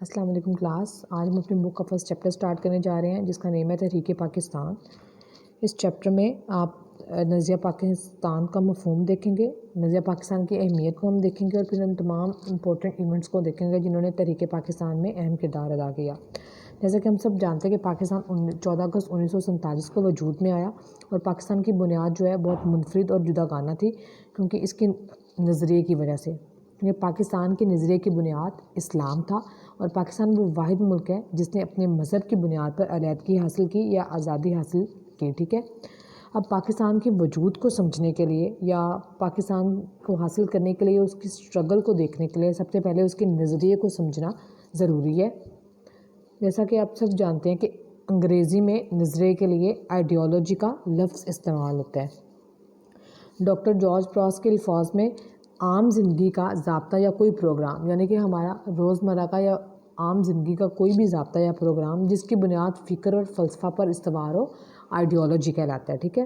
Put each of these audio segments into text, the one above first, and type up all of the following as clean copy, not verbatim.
السلام علیکم کلاس. آج ہم اپنی بک کا فرسٹ چیپٹر سٹارٹ کرنے جا رہے ہیں جس کا نیم ہے تحریک پاکستان. اس چیپٹر میں آپ نظریہ پاکستان کا مفہوم دیکھیں گے، نظریہ پاکستان کی اہمیت کو ہم دیکھیں گے اور پھر ہم تمام امپورٹنٹ ایونٹس کو دیکھیں گے جنہوں نے تحریک پاکستان میں اہم کردار ادا کیا. جیسا کہ ہم سب جانتے ہیں کہ پاکستان 14 اگست 1947 کو وجود میں آیا اور پاکستان کی بنیاد جو ہے بہت منفرد اور جداگانہ تھی کیونکہ اس کی نظریے کی وجہ سے. کیونکہ پاکستان کے نظریے کی بنیاد اسلام تھا اور پاکستان وہ واحد ملک ہے جس نے اپنے مذہب کی بنیاد پر علیحدگی حاصل کی یا آزادی حاصل کی. ٹھیک ہے، اب پاکستان کے وجود کو سمجھنے کے لیے یا پاکستان کو حاصل کرنے کے لیے اس کی اسٹرگل کو دیکھنے کے لیے سب سے پہلے اس کے نظریے کو سمجھنا ضروری ہے. جیسا کہ آپ سب جانتے ہیں کہ انگریزی میں نظریے کے لیے آئیڈیالوجی کا لفظ استعمال ہوتا ہے. ڈاکٹر جارج پراس کے الفاظ میں عام زندگی کا ضابطہ یا کوئی پروگرام، یعنی کہ ہمارا روزمرہ کا یا عام زندگی کا کوئی بھی ضابطہ یا پروگرام جس کی بنیاد فکر اور فلسفہ پر استوار ہو، آئیڈیالوجی کہلاتا ہے. ٹھیک ہے،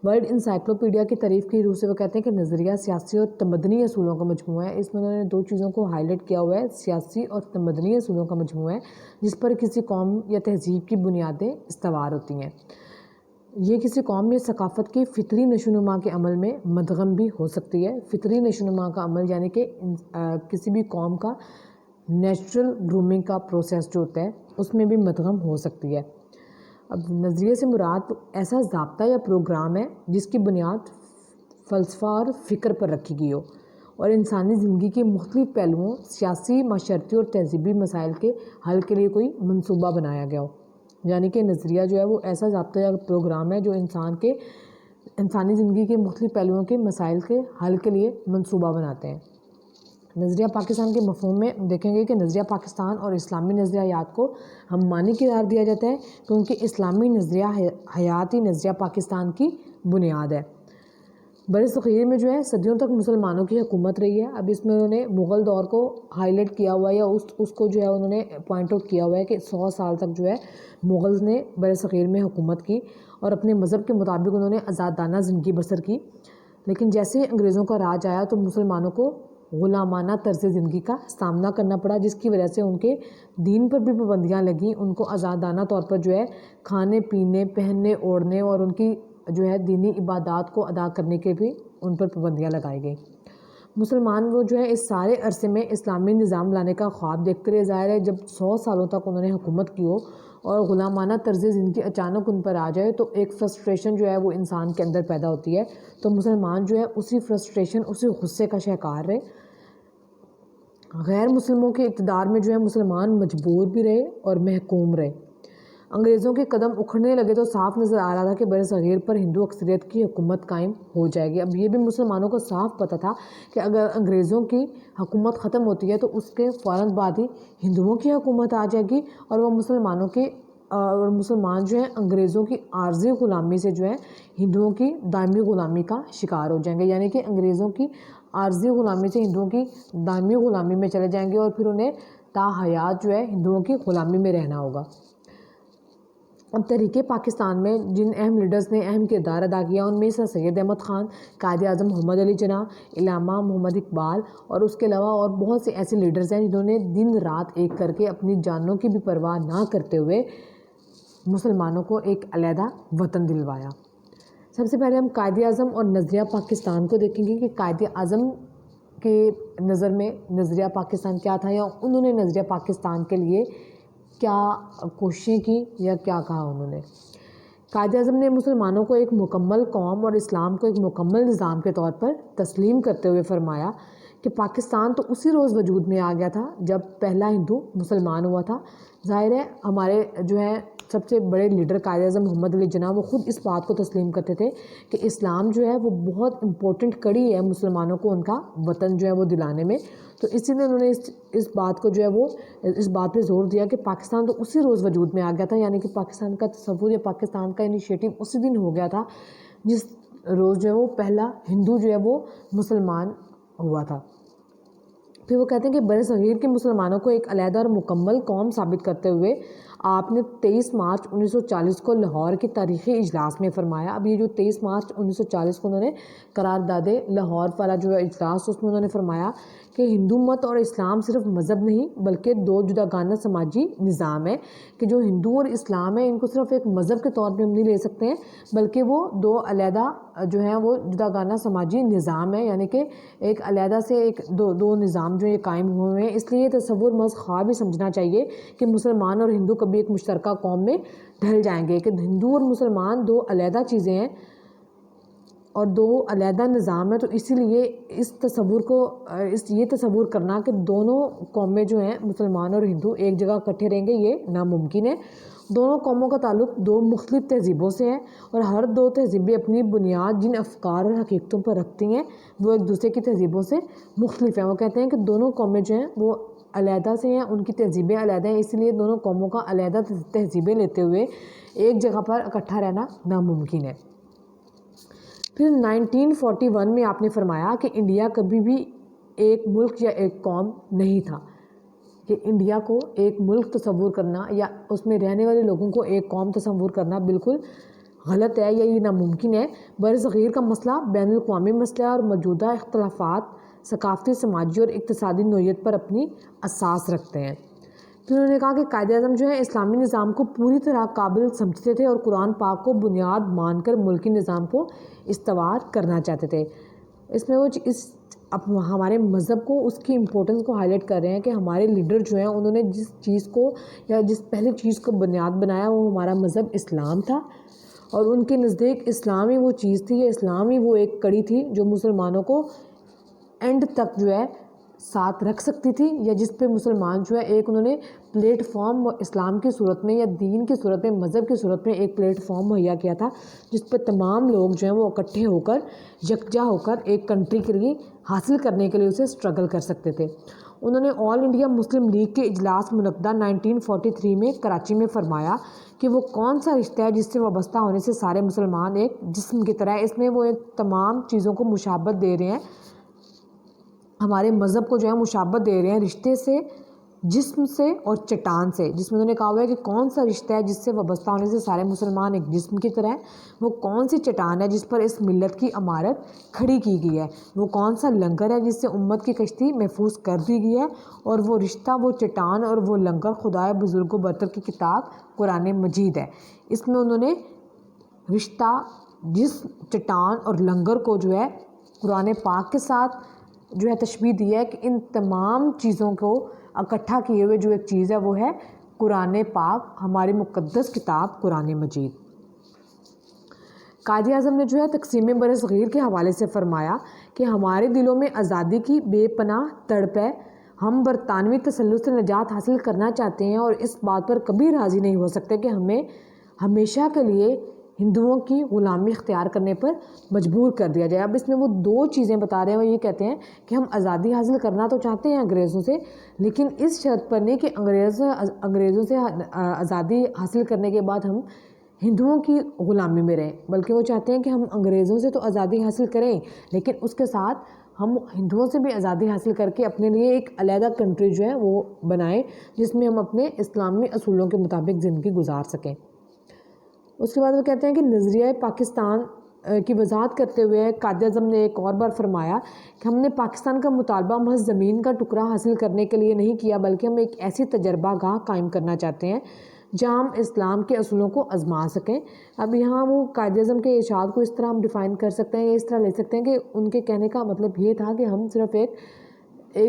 ورلڈ انسائکلوپیڈیا کی تعریف کی روح سے وہ کہتے ہیں کہ نظریہ سیاسی اور تمدنی اصولوں کا مجموعہ ہے. اس میں انہوں نے دو چیزوں کو ہائی لائٹ کیا ہوا ہے، سیاسی اور تمدنی اصولوں کا مجموعہ ہے جس پر کسی قوم یا تہذیب کی بنیادیں استوار ہوتی ہیں. یہ کسی قوم یا ثقافت کی فطری نشوونما کے عمل میں مدغم بھی ہو سکتی ہے. فطری نشوونما کا عمل یعنی کہ کسی بھی قوم کا نیچرل گرومنگ کا پروسیس جو ہوتا ہے اس میں بھی مدغم ہو سکتی ہے. اب نظریے سے مراد ایسا ضابطہ یا پروگرام ہے جس کی بنیاد فلسفہ اور فکر پر رکھی گئی ہو اور انسانی زندگی کے مختلف پہلوؤں، سیاسی، معاشرتی اور تہذیبی مسائل کے حل کے لیے کوئی منصوبہ بنایا گیا ہو. یعنی کہ نظریہ جو ہے وہ ایسا ضابطہ یا پروگرام ہے جو انسانی زندگی کے مختلف پہلوؤں کے مسائل کے حل کے لیے منصوبہ بناتے ہیں. نظریہ پاکستان کے مفہوم میں دیکھیں گے کہ نظریہ پاکستان اور اسلامی نظریات کو ہم معنی قرار دیا جاتا ہے کیونکہ اسلامی نظریہ حیاتی نظریہ پاکستان کی بنیاد ہے. بر صغیر میں جو ہے صدیوں تک مسلمانوں کی حکومت رہی ہے. اب اس میں انہوں نے مغل دور کو ہائی لائٹ کیا ہوا ہے یا اس کو جو ہے انہوں نے پوائنٹ آؤٹ کیا ہوا ہے کہ 100 سال تک جو ہے مغل نے بر صغیر میں حکومت کی اور اپنے مذہب کے مطابق انہوں نے آزادانہ زندگی بسر کی. لیکن جیسے ہی انگریزوں کا راج آیا تو مسلمانوں کو غلامانہ طرز زندگی کا سامنا کرنا پڑا جس کی وجہ سے ان کے دین پر بھی پابندیاں لگیں. ان کو آزادانہ طور پر جو ہے کھانے پینے، پہننے اوڑھنے اور ان کی جو ہے دینی عبادات کو ادا کرنے کے بھی ان پر پابندیاں لگائی گئیں. مسلمان وہ جو ہے اس سارے عرصے میں اسلامی نظام لانے کا خواب دیکھتے رہے. ظاہر ہے جب 100 سالوں تک انہوں نے حکومت کی ہو اور غلامانہ طرز زندگی اچانک ان پر آ جائے تو ایک فرسٹریشن جو ہے وہ انسان کے اندر پیدا ہوتی ہے. تو مسلمان جو ہے اسی فرسٹریشن، اسی غصے کا شکار رہے. غیر مسلموں کے اقتدار میں جو ہے مسلمان مجبور بھی رہے اور محکوم رہے. انگریزوں کے قدم اکھڑنے لگے تو صاف نظر آ رہا تھا کہ بر صغیر پر ہندو اکثریت کی حکومت قائم ہو جائے گی. اب یہ بھی مسلمانوں کو صاف پتہ تھا کہ اگر انگریزوں کی حکومت ختم ہوتی ہے تو اس کے فوراً بعد ہی ہندوؤں کی حکومت آ جائے گی اور وہ مسلمان جو ہیں انگریزوں کی عارضی غلامی سے جو ہے ہندوؤں کی دائمی غلامی کا شکار ہو جائیں گے. یعنی کہ انگریزوں کی عارضی غلامی سے ہندوؤں کی دائمی غلامی میں چلے جائیں گے اور پھر انہیں تا حیات جو ہے ہندوؤں کی غلامی میں رہنا ہوگا. اب تحریک پاکستان میں جن اہم لیڈرز نے اہم کردار ادا کیا ان میں سر سید احمد خان، قائد اعظم محمد علی جناح، علامہ محمد اقبال اور اس کے علاوہ اور بہت سے ایسے لیڈرز ہیں جنہوں نے دن رات ایک کر کے اپنی جانوں کی بھی پرواہ نہ کرتے ہوئے مسلمانوں کو ایک علیحدہ وطن دلوایا. سب سے پہلے ہم قائد اعظم اور نظریہ پاکستان کو دیکھیں گے کہ قائد اعظم کے نظر میں نظریہ پاکستان کیا تھا یا انہوں نے نظریہ پاکستان کے لیے کیا کوششیں کی یا کیا کہا انہوں نے. قائد اعظم نے مسلمانوں کو ایک مکمل قوم اور اسلام کو ایک مکمل نظام کے طور پر تسلیم کرتے ہوئے فرمایا کہ پاکستان تو اسی روز وجود میں آ گیا تھا جب پہلا ہندو مسلمان ہوا تھا. ظاہر ہے ہمارے جو ہے سب سے بڑے لیڈر قائد اعظم محمد علی جناح وہ خود اس بات کو تسلیم کرتے تھے کہ اسلام جو ہے وہ بہت امپورٹنٹ کڑی ہے مسلمانوں کو ان کا وطن جو ہے وہ دلانے میں. تو اسی لیے انہوں نے اس بات کو جو ہے وہ اس بات پہ زور دیا کہ پاکستان تو اسی روز وجود میں آ گیا تھا. یعنی کہ پاکستان کا تصور یا پاکستان کا انیشیٹو اسی دن ہو گیا تھا جس روز جو ہے وہ پہلا ہندو جو ہے وہ مسلمان ہوا تھا. پھر وہ کہتے ہیں کہ بر صغیر کے مسلمانوں کو ایک علیحدہ اور مکمل قوم ثابت کرتے ہوئے آپ نے 23 مارچ 1940 کو لاہور کے تاریخی اجلاس میں فرمایا. اب یہ جو 23 مارچ 1940 کو انہوں نے قرارداد لاہور والا جو اجلاس اس میں انہوں نے فرمایا کہ ہندو مت اور اسلام صرف مذہب نہیں بلکہ دو جداگانہ سماجی نظام ہے، کہ جو ہندو اور اسلام ہے ان کو صرف ایک مذہب کے طور پہ ہم نہیں لے سکتے ہیں بلکہ وہ دو علیحدہ جو ہیں وہ جداگانہ سماجی نظام ہے، یعنی کہ ایک علیحدہ سے ایک دو نظام جو یہ قائم ہوئے ہیں. اس لیے یہ تصور محض خواب ہی سمجھنا چاہیے کہ مسلمان اور ہندو کبھی ایک مشترکہ قوم میں ڈھل جائیں گے، کہ ہندو اور مسلمان دو علیحدہ چیزیں ہیں اور دو علیحدہ نظام ہے. تو اسی لیے یہ تصور کرنا کہ دونوں قومیں جو ہیں مسلمان اور ہندو ایک جگہ اکٹھے رہیں گے یہ ناممکن ہے. دونوں قوموں کا تعلق دو مختلف تہذیبوں سے ہے اور ہر دو تہذیبیں اپنی بنیاد جن افکار اور حقیقتوں پر رکھتی ہیں وہ ایک دوسرے کی تہذیبوں سے مختلف ہیں. وہ کہتے ہیں کہ دونوں قومیں جو ہیں وہ علیحدہ سے ہیں، ان کی تہذیبیں علیحدہ ہیں، اسی لیے دونوں قوموں کا علیحدہ تہذیبیں لیتے ہوئے ایک جگہ پر اکٹھا رہنا ناممکن ہے. پھر 1941 میں آپ نے فرمایا کہ انڈیا کبھی بھی ایک ملک یا ایک قوم نہیں تھا، کہ انڈیا کو ایک ملک تصور کرنا یا اس میں رہنے والے لوگوں کو ایک قوم تصور کرنا بالکل غلط ہے یا یہ ناممکن ہے. بر صغیر کا مسئلہ بین الاقوامی مسئلہ اور موجودہ اختلافات ثقافتی، سماجی اور اقتصادی نوعیت پر اپنی اساس رکھتے ہیں. پھر انہوں نے کہا کہ قائد اعظم جو ہے اسلامی نظام کو پوری طرح قابل سمجھتے تھے اور قرآن پاک کو بنیاد مان کر ملکی نظام کو استوار کرنا چاہتے تھے. اس میں وہ ہمارے مذہب کو اس کی امپورٹنس کو ہائی لائٹ کر رہے ہیں کہ ہمارے لیڈر جو ہیں انہوں نے جس چیز کو یا جس پہلی چیز کو بنیاد بنایا وہ ہمارا مذہب اسلام تھا، اور ان کے نزدیک اسلام ہی وہ چیز تھی یا اسلام ہی وہ ایک کڑی تھی جو مسلمانوں کو اینڈ تک جو ہے ساتھ رکھ سکتی تھی، یا جس پہ مسلمان جو ہے ایک انہوں نے پلیٹ فارم اسلام کی صورت میں یا دین کی صورت میں، مذہب کی صورت میں ایک پلیٹ فارم مہیا کیا تھا جس پہ تمام لوگ جو ہیں وہ اکٹھے ہو کر یکجا ہو کر ایک کنٹری کے لیے حاصل کرنے کے لیے اسے اسٹرگل کر سکتے تھے. انہوں نے آل انڈیا مسلم لیگ کے اجلاس منعقدہ 1943 میں کراچی میں فرمایا کہ وہ کون سا رشتہ ہے جس سے وابستہ ہونے سے سارے مسلمان ایک جسم کی طرح ہے. اس میں وہ ایک تمام چیزوں کو مشابہت دے رہے ہیں، ہمارے مذہب کو جو ہے مشابہت دے رہے ہیں رشتے سے، جسم سے اور چٹان سے، جس میں انہوں نے کہا ہوا ہے کہ کون سا رشتہ ہے جس سے وابستہ ہونے سے سارے مسلمان ایک جسم کی طرح ہے، وہ کون سی چٹان ہے جس پر اس ملت کی عمارت کھڑی کی گئی ہے، وہ کون سا لنگر ہے جس سے امت کی کشتی محفوظ کر دی گئی ہے، اور وہ رشتہ، وہ چٹان اور وہ لنگر خدائے بزرگ و برتر کی کتاب قرآن مجید ہے. اس میں انہوں نے رشتہ، جسم، چٹان اور لنگر کو جو ہے قرآن پاک کے ساتھ جو ہے تشبیہ دی ہے کہ ان تمام چیزوں کو اکٹھا کیے ہوئے جو ایک چیز ہے وہ ہے قرآن پاک، ہماری مقدس کتاب قرآن مجید. قائد اعظم نے جو ہے تقسیم بر صغیر کے حوالے سے فرمایا کہ ہمارے دلوں میں آزادی کی بے پناہ تڑپ ہے، ہم برطانوی تسلط سے نجات حاصل کرنا چاہتے ہیں اور اس بات پر کبھی راضی نہیں ہو سکتے کہ ہمیں ہمیشہ کے لیے ہندوؤں کی غلامی اختیار کرنے پر مجبور کر دیا جائے. اب اس میں وہ دو چیزیں بتا رہے ہیں، وہ یہ کہتے ہیں کہ ہم آزادی حاصل کرنا تو چاہتے ہیں انگریزوں سے، لیکن اس شرط پر نہیں کہ انگریزوں سے آزادی حاصل کرنے کے بعد ہم ہندوؤں کی غلامی میں رہیں، بلکہ وہ چاہتے ہیں کہ ہم انگریزوں سے تو آزادی حاصل کریں لیکن اس کے ساتھ ہم ہندوؤں سے بھی آزادی حاصل کر کے اپنے لیے ایک علیحدہ کنٹری جو ہے وہ بنائیں جس میں ہم اپنے اسلامی اصولوں کے مطابق زندگی گزار سکیں. اس کے بعد وہ کہتے ہیں کہ نظریہ پاکستان کی وضاحت کرتے ہوئے قائد اعظم نے ایک اور بار فرمایا کہ ہم نے پاکستان کا مطالبہ محض زمین کا ٹکڑا حاصل کرنے کے لیے نہیں کیا بلکہ ہم ایک ایسی تجربہ گاہ قائم کرنا چاہتے ہیں جہاں ہم اسلام کے اصولوں کو آزما سکیں. اب یہاں وہ قائد اعظم کے ارشاد کو اس طرح ہم ڈیفائن کر سکتے ہیں یا اس طرح لے سکتے ہیں کہ ان کے کہنے کا مطلب یہ تھا کہ ہم صرف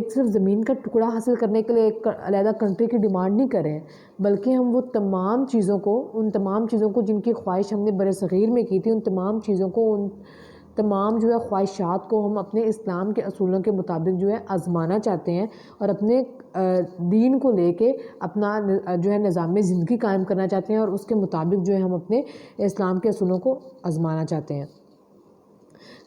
صرف زمین کا ٹکڑا حاصل کرنے کے لیے ایک علیحدہ کنٹری کی ڈیمانڈ نہیں کریں، بلکہ ہم وہ تمام چیزوں کو جن کی خواہش ہم نے بر صغیر میں کی تھی، ان تمام چیزوں کو، ان تمام جو ہے خواہشات کو ہم اپنے اسلام کے اصولوں کے مطابق جو ہے آزمانا چاہتے ہیں اور اپنے دین کو لے کے اپنا جو ہے نظام زندگی قائم کرنا چاہتے ہیں اور اس کے مطابق جو ہے ہم اپنے اسلام کے اصولوں کو آزمانا چاہتے ہیں.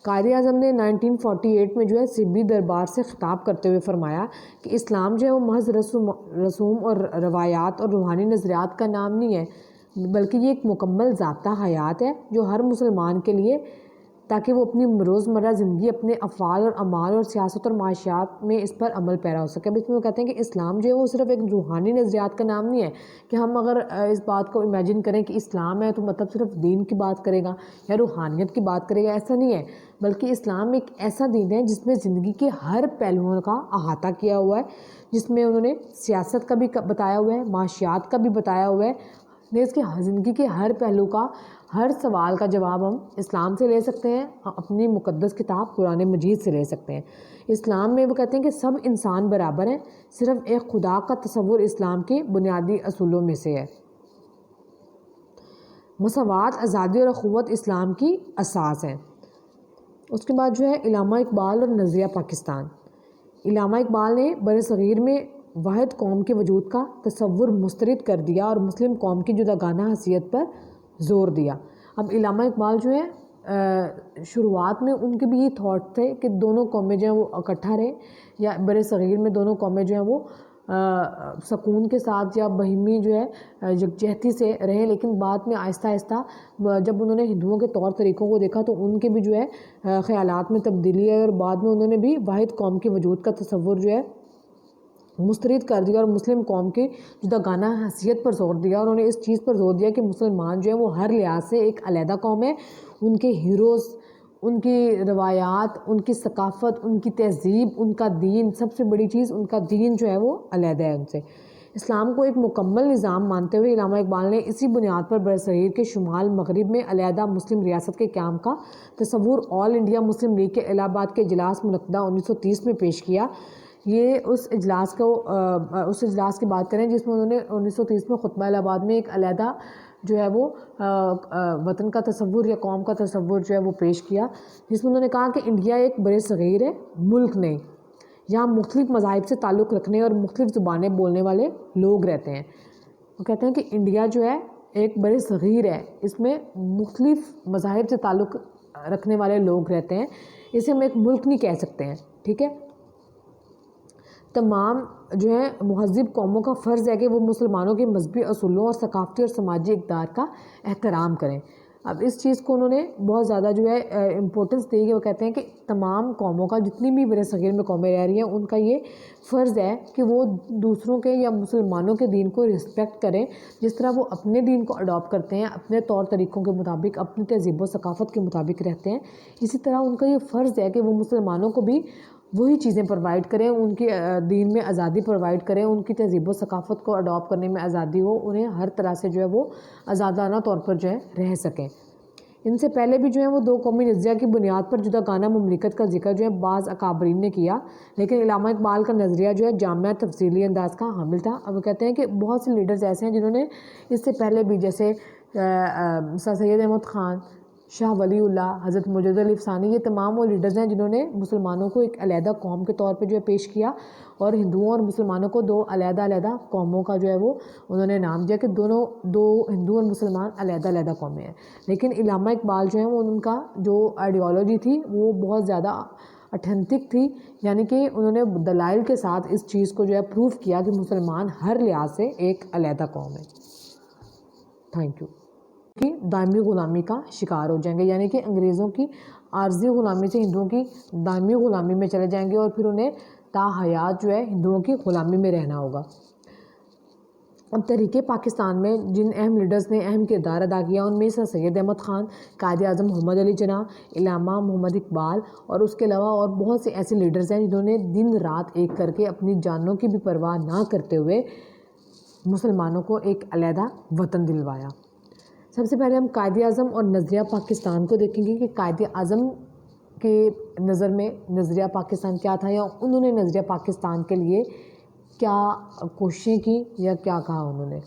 قائد اعظم نے 1948 میں جو ہے سبی دربار سے خطاب کرتے ہوئے فرمایا کہ اسلام جو ہے وہ محض رسوم اور روایات اور روحانی نظریات کا نام نہیں ہے، بلکہ یہ ایک مکمل ضابطہ حیات ہے جو ہر مسلمان کے لیے تاکہ وہ اپنی روزمرہ زندگی اپنے افعال اور اعمال اور سیاست اور معاشیات میں اس پر عمل پیرا ہو سکے۔ اب اس میں وہ کہتے ہیں کہ اسلام جو ہے وہ صرف ایک روحانی نظریات کا نام نہیں ہے کہ ہم اگر اس بات کو امیجن کریں کہ اسلام ہے تو مطلب صرف دین کی بات کرے گا یا روحانیت کی بات کرے گا، ایسا نہیں ہے، بلکہ اسلام ایک ایسا دین ہے جس میں زندگی کے ہر پہلوؤں کا احاطہ کیا ہوا ہے، جس میں انہوں نے سیاست کا بھی بتایا ہوا ہے، معاشیات کا بھی بتایا ہوا ہے، اس کے زندگی کے ہر پہلو کا، ہر سوال کا جواب ہم اسلام سے لے سکتے ہیں، اپنی مقدس کتاب قرآن مجید سے لے سکتے ہیں۔ اسلام میں وہ کہتے ہیں کہ سب انسان برابر ہیں، صرف ایک خدا کا تصور اسلام کے بنیادی اصولوں میں سے ہے۔ مساوات، آزادی اور اخوت اسلام کی اساس ہیں۔ اس کے بعد جو ہے علامہ اقبال اور نظریہ پاکستان۔ علامہ اقبال نے برصغیر میں واحد قوم کے وجود کا تصور مسترد کر دیا اور مسلم قوم کی جداگانہ حیثیت پر زور دیا۔ اب علامہ اقبال جو ہے شروعات میں ان کے بھی یہ تھاٹ تھے کہ دونوں قومیں جو ہیں وہ اکٹھا رہیں، یا برصغیر میں دونوں قومیں جو ہیں وہ سکون کے ساتھ یا بہیمی جو ہے یکجہتی سے رہیں، لیکن بعد میں آہستہ آہستہ جب انہوں نے ہندوؤں کے طور طریقوں کو دیکھا تو ان کے بھی جو ہے خیالات میں تبدیلی ہے، اور بعد میں انہوں نے بھی واحد قوم کے وجود کا تصور جو ہے مسترد کر دیا اور مسلم قوم کی جداگانہ حیثیت پر زور دیا، اور انہوں نے اس چیز پر زور دیا کہ مسلمان جو ہیں وہ ہر لحاظ سے ایک علیحدہ قوم ہے، ان کے ہیروز، ان کی روایات، ان کی ثقافت، ان کی تہذیب، ان کا دین، سب سے بڑی چیز ان کا دین جو ہے وہ علیحدہ ہے ان سے۔ اسلام کو ایک مکمل نظام مانتے ہوئے علامہ اقبال نے اسی بنیاد پر برصغیر کے شمال مغرب میں علیحدہ مسلم ریاست کے قیام کا تصور آل انڈیا مسلم لیگ کے الہ آباد کے اجلاس منعقدہ 1930 میں پیش کیا۔ یہ اس اجلاس کی بات کریں جس میں انہوں نے 1930 میں خطبہ الہ آباد میں ایک علیحدہ جو ہے وہ وطن کا تصور یا قوم کا تصور جو ہے وہ پیش کیا، جس میں انہوں نے کہا کہ انڈیا ایک برصغیر ہے، ملک نہیں، یہاں مختلف مذاہب سے تعلق رکھنے اور مختلف زبانیں بولنے والے لوگ رہتے ہیں۔ وہ کہتے ہیں کہ انڈیا جو ہے ایک برصغیر ہے، اس میں مختلف مذاہب سے تعلق رکھنے والے لوگ رہتے ہیں، اسے ہم ایک ملک نہیں کہہ سکتے ہیں، ٹھیک ہے۔ تمام جو ہے مہذب قوموں کا فرض ہے کہ وہ مسلمانوں کے مذہبی اصولوں اور ثقافتی اور سماجی اقدار کا احترام کریں۔ اب اس چیز کو انہوں نے بہت زیادہ جو ہے امپورٹنس دی کہ وہ کہتے ہیں کہ تمام قوموں کا، جتنی بھی برصغیر میں قومیں رہ رہی ہیں، ان کا یہ فرض ہے کہ وہ دوسروں کے یا مسلمانوں کے دین کو رسپیکٹ کریں، جس طرح وہ اپنے دین کو اڈاپٹ کرتے ہیں، اپنے طور طریقوں کے مطابق، اپنی تہذیب و ثقافت کے مطابق رہتے ہیں، اسی طرح ان کا یہ فرض ہے کہ وہ مسلمانوں کو بھی وہی چیزیں پرووائڈ کریں، ان کے دین میں آزادی پرووائڈ کریں، ان کی تہذیب و ثقافت کو اڈاپٹ کرنے میں آزادی ہو، انہیں ہر طرح سے جو ہے وہ آزادانہ طور پر جو ہے رہ سکیں۔ ان سے پہلے بھی جو ہے وہ دو قومی نظریہ کی بنیاد پر جداگانہ مملکت کا ذکر جو ہے بعض اکابرین نے کیا، لیکن علامہ اقبال کا نظریہ جو ہے جامع تفصیلی انداز کا حامل تھا۔ اب وہ کہتے ہیں کہ بہت سے لیڈرز ایسے ہیں جنہوں نے اس سے پہلے بھی، جیسے سر سید احمد خان، شاہ ولی اللہ، حضرت مجد علی افسانی، یہ تمام وہ لیڈرز ہیں جنہوں نے مسلمانوں کو ایک علیحدہ قوم کے طور پہ جو ہے پیش کیا، اور ہندوؤں اور مسلمانوں کو دو علیحدہ علیحدہ قوموں کا جو ہے وہ انہوں نے نام دیا کہ دو ہندو اور مسلمان علیحدہ علیحدہ قومیں ہیں۔ لیکن علامہ اقبال جو ہیں وہ ان کا جو آئیڈیالوجی تھی وہ بہت زیادہ اتھینٹک تھی، یعنی کہ انہوں نے دلائل کے ساتھ اس چیز کو جو ہے پروف کیا کہ مسلمان ہر لحاظ سے ایک علیحدہ قوم ہے۔ Thank you. کی دائمی غلامی کا شکار ہو جائیں گے، یعنی کہ انگریزوں کی عارضی غلامی سے ہندوؤں کی دائمی غلامی میں چلے جائیں گے، اور پھر انہیں تا حیات جو ہے ہندوؤں کی غلامی میں رہنا ہوگا۔ اب تحریک پاکستان میں جن اہم لیڈرز نے اہم کردار ادا کیا، ان میں سر سید احمد خان، قائد اعظم محمد علی جناح، علامہ محمد اقبال، اور اس کے علاوہ اور بہت سے ایسے لیڈرز ہیں جنہوں نے دن رات ایک کر کے اپنی جانوں کی بھی پرواہ نہ کرتے ہوئے مسلمانوں کو ایک علیحدہ وطن دلوایا۔ سب سے پہلے ہم قائد اعظم اور نظریہ پاکستان کو دیکھیں گے کہ قائد اعظم کے نظر میں نظریہ پاکستان کیا تھا، یا انہوں نے نظریہ پاکستان کے لیے کیا کوششیں کی یا کیا کہا انہوں نے۔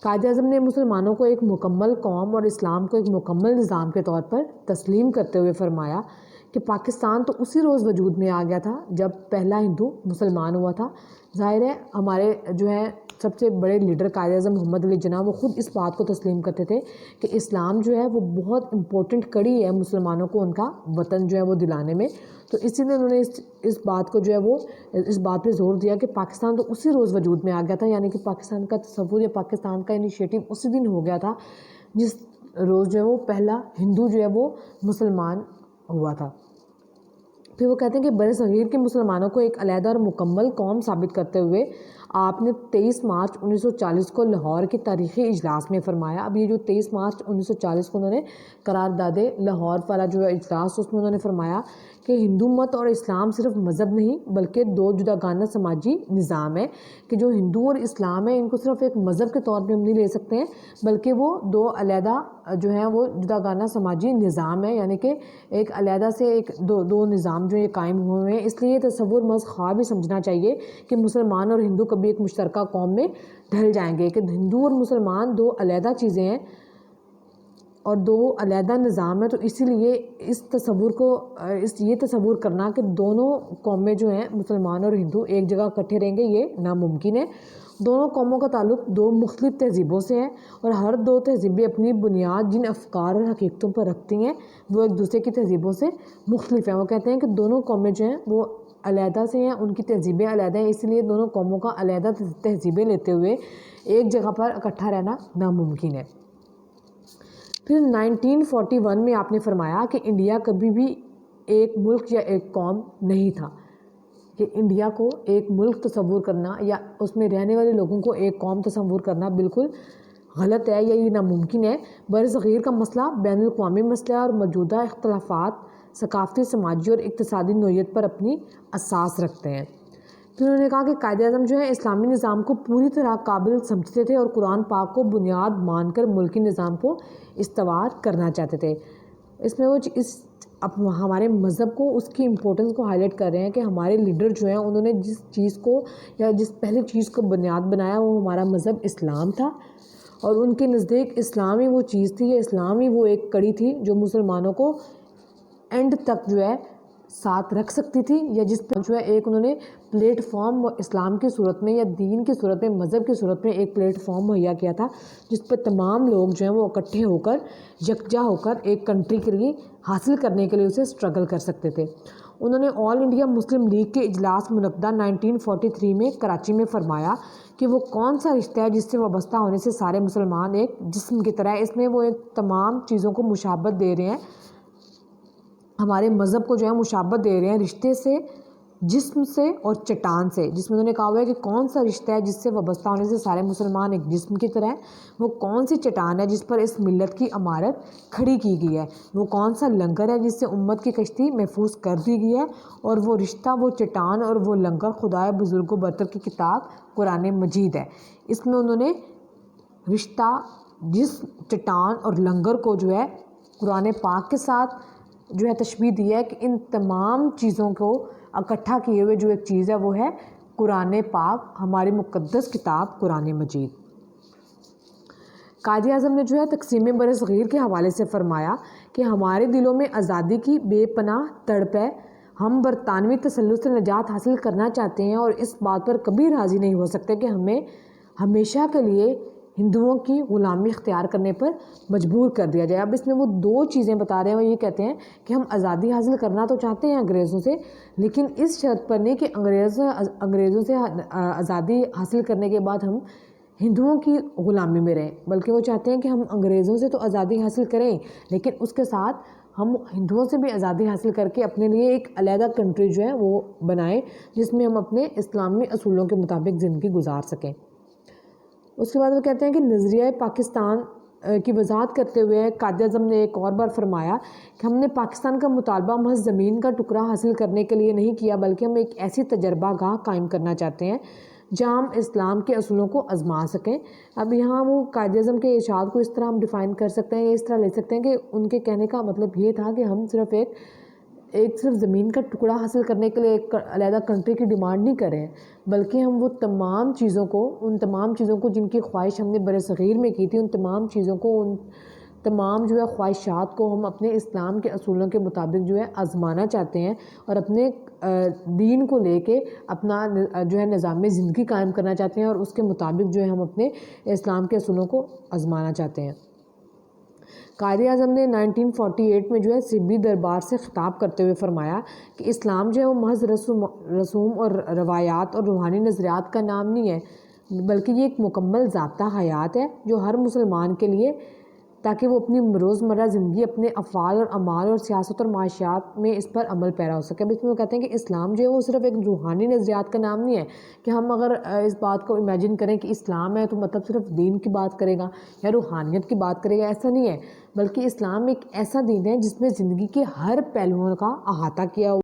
قائد اعظم نے مسلمانوں کو ایک مکمل قوم اور اسلام کو ایک مکمل نظام کے طور پر تسلیم کرتے ہوئے فرمایا کہ پاکستان تو اسی روز وجود میں آ گیا تھا جب پہلا ہندو مسلمان ہوا تھا۔ ظاہر ہے ہمارے جو ہے سب سے بڑے لیڈر قائد اعظم محمد علی جناح وہ خود اس بات کو تسلیم کرتے تھے کہ اسلام جو ہے وہ بہت امپورٹنٹ کڑی ہے مسلمانوں کو ان کا وطن جو ہے وہ دلانے میں، تو اسی لیے انہوں نے اس بات کو جو ہے وہ اس بات پہ زور دیا کہ پاکستان تو اسی روز وجود میں آ گیا تھا، یعنی کہ پاکستان کا تصور یا پاکستان کا انیشیٹو اسی دن ہو گیا تھا روز جو ہے وہ پہلا ہندو جو ہے وہ مسلمان ہوا تھا۔ پھر وہ کہتے ہیں کہ بر صغیر کے مسلمانوں کو ایک علیحدہ اور مکمل قوم ثابت کرتے ہوئے آپ نے 23 مارچ 1940 کو لاہور کے تاریخی اجلاس میں فرمایا۔ اب یہ جو 23 مارچ 1940 کو انہوں نے قرارداد لاہور والا جو اجلاس اس میں انہوں نے فرمایا کہ ہندو مت اور اسلام صرف مذہب نہیں بلکہ دو جداگانہ سماجی نظام ہے، کہ جو ہندو اور اسلام ہے ان کو صرف ایک مذہب کے طور پہ ہم نہیں لے سکتے ہیں بلکہ وہ دو علیحدہ جو ہیں وہ جداگانہ سماجی نظام ہے، یعنی کہ ایک علیحدہ سے ایک دو نظام جو یہ قائم ہوئے ہیں۔ اس لیے یہ تصور محض خواب ہی سمجھنا چاہیے کہ مسلمان اور ہندو کبھی ایک مشترکہ قوم میں ڈھل جائیں گے، کہ ہندو اور مسلمان دو علیحدہ چیزیں ہیں اور دو علیحدہ نظام ہے۔ تو اسی لیے یہ تصور کرنا کہ دونوں قومیں جو ہیں مسلمان اور ہندو ایک جگہ اکٹھے رہیں گے یہ ناممکن ہے۔ دونوں قوموں کا تعلق دو مختلف تہذیبوں سے ہے اور ہر دو تہذیبیں اپنی بنیاد جن افکار اور حقیقتوں پر رکھتی ہیں وہ ایک دوسرے کی تہذیبوں سے مختلف ہیں۔ وہ کہتے ہیں کہ دونوں قومیں جو ہیں وہ علیحدہ سے ہیں، ان کی تہذیبیں علیحدہ ہیں، اس لیے دونوں قوموں کا علیحدہ تہذیبیں لیتے ہوئے ایک جگہ پر اکٹھا رہنا ناممکن ہے۔ پھر 1941 میں آپ نے فرمایا کہ انڈیا کبھی بھی ایک ملک یا ایک قوم نہیں تھا، کہ انڈیا کو ایک ملک تصور کرنا یا اس میں رہنے والے لوگوں کو ایک قوم تصور کرنا بالکل غلط ہے یا یہ ناممکن ہے۔ بر صغیر کا مسئلہ بین الاقوامی مسئلہ اور موجودہ اختلافات ثقافتی، سماجی اور اقتصادی نوعیت پر اپنی اساس رکھتے ہیں۔ پھر انہوں نے کہا کہ قائد اعظم جو ہے اسلامی نظام کو پوری طرح قابل سمجھتے تھے اور قرآن پاک کو بنیاد مان کر ملکی نظام کو استوار کرنا چاہتے تھے۔ اس میں وہ ہمارے مذہب کو اس کی امپورٹنس کو ہائی لائٹ کر رہے ہیں کہ ہمارے لیڈر جو ہیں انہوں نے جس چیز کو یا جس پہلی چیز کو بنیاد بنایا وہ ہمارا مذہب اسلام تھا، اور ان کے نزدیک اسلام ہی وہ چیز تھی یا اسلام ہی وہ ایک کڑی تھی جو مسلمانوں کو اینڈ تک جو ہے ساتھ رکھ سکتی تھی، یا جس پہ جو ہے ایک انہوں نے پلیٹ فارم اسلام کی صورت میں یا دین کی صورت میں مذہب کی صورت میں ایک پلیٹ فارم مہیا کیا تھا جس پہ تمام لوگ جو ہیں وہ اکٹھے ہو کر یکجا ہو کر ایک کنٹری کے لیے حاصل کرنے کے لیے اسے اسٹرگل کر سکتے تھے۔ انہوں نے آل انڈیا مسلم لیگ کے اجلاس منعقدہ 1943 میں کراچی میں فرمایا کہ وہ کون سا رشتہ ہے جس سے وابستہ ہونے سے سارے مسلمان ایک جسم کی طرح ہے۔ اس میں وہ ایک تمام چیزوں کو مشابہت دے رہے ہیں، ہمارے مذہب کو جو ہے مشابہت دے رہے ہیں رشتے سے، جسم سے اور چٹان سے، جس میں انہوں نے کہا ہوا ہے کہ کون سا رشتہ ہے جس سے وابستہ ہونے سے سارے مسلمان ایک جسم کی طرح ہیں، وہ کون سی چٹان ہے جس پر اس ملت کی عمارت کھڑی کی گئی ہے، وہ کون سا لنگر ہے جس سے امت کی کشتی محفوظ کر دی گئی ہے، اور وہ رشتہ، وہ چٹان اور وہ لنگر خدائے بزرگ و برتر کی کتاب قرآن مجید ہے۔ اس میں انہوں نے رشتہ، جسم، چٹان اور لنگر کو جو ہے قرآن پاک کے ساتھ جو ہے تشبیہ دی ہے کہ ان تمام چیزوں کو اکٹھا کیے ہوئے جو ایک چیز ہے وہ ہے قرآن پاک، ہماری مقدس کتاب قرآن مجید۔ قائد اعظم نے جو ہے تقسیم بر صغیر کے حوالے سے فرمایا کہ ہمارے دلوں میں آزادی کی بے پناہ تڑپ ہے، ہم برطانوی تسلط سے نجات حاصل کرنا چاہتے ہیں اور اس بات پر کبھی راضی نہیں ہو سکتے کہ ہمیں ہمیشہ کے لیے ہندوؤں کی غلامی اختیار کرنے پر مجبور کر دیا جائے۔ اب اس میں وہ دو چیزیں بتا رہے ہیں، وہ یہ کہتے ہیں کہ ہم آزادی حاصل کرنا تو چاہتے ہیں انگریزوں سے، لیکن اس شرط پر نہیں کہ انگریزوں سے آزادی حاصل کرنے کے بعد ہم ہندوؤں کی غلامی میں رہیں، بلکہ وہ چاہتے ہیں کہ ہم انگریزوں سے تو آزادی حاصل کریں لیکن اس کے ساتھ ہم ہندوؤں سے بھی آزادی حاصل کر کے اپنے لیے ایک علیحدہ کنٹری جو ہے وہ بنائیں جس میں ہم اپنے اسلامی اصولوں کے مطابق زندگی گزار سکیں۔ اس کے بعد وہ کہتے ہیں کہ نظریہ پاکستان کی وضاحت کرتے ہوئے قائد اعظم نے ایک اور بار فرمایا کہ ہم نے پاکستان کا مطالبہ محض زمین کا ٹکڑا حاصل کرنے کے لیے نہیں کیا بلکہ ہم ایک ایسی تجربہ گاہ قائم کرنا چاہتے ہیں جہاں ہم اسلام کے اصولوں کو آزما سکیں۔ اب یہاں وہ قائد اعظم کے ارشاد کو اس طرح ہم ڈیفائن کر سکتے ہیں یا اس طرح لے سکتے ہیں کہ ان کے کہنے کا مطلب یہ تھا کہ ہم صرف صرف زمین کا ٹکڑا حاصل کرنے کے لیے ایک علیحدہ کنٹری کی ڈیمانڈ نہیں کر رہے ہیں بلکہ ہم وہ تمام چیزوں کو، ان تمام چیزوں کو جن کی خواہش ہم نے بر صغیر میں کی تھی، ان تمام چیزوں کو، ان تمام جو ہے خواہشات کو ہم اپنے اسلام کے اصولوں کے مطابق جو ہے آزمانا چاہتے ہیں اور اپنے دین کو لے کے اپنا جو ہے نظام زندگی قائم کرنا چاہتے ہیں اور اس کے مطابق جو ہے ہم اپنے اسلام کے اصولوں کو آزمانا چاہتے ہیں۔ قائد اعظم نے 1948 میں جو ہے سبی دربار سے خطاب کرتے ہوئے فرمایا کہ اسلام جو ہے وہ محض رسوم اور روایات اور روحانی نظریات کا نام نہیں ہے بلکہ یہ ایک مکمل ضابطہ حیات ہے جو ہر مسلمان کے لیے تاکہ وہ اپنی روزمرہ زندگی، اپنے افعال اور اعمال اور سیاست اور معاشیات میں اس پر عمل پیرا ہو سکے۔ اب اس میں وہ کہتے ہیں کہ اسلام جو ہے وہ صرف ایک روحانی نظریات کا نام نہیں ہے کہ ہم اگر اس بات کو امیجن کریں کہ اسلام ہے تو مطلب صرف دین کی بات کرے گا یا روحانیت کی بات کرے گا، ایسا نہیں ہے، بلکہ اسلام ایک ایسا دین ہے جس میں زندگی کے ہر پہلوؤں کا احاطہ کیا ہوا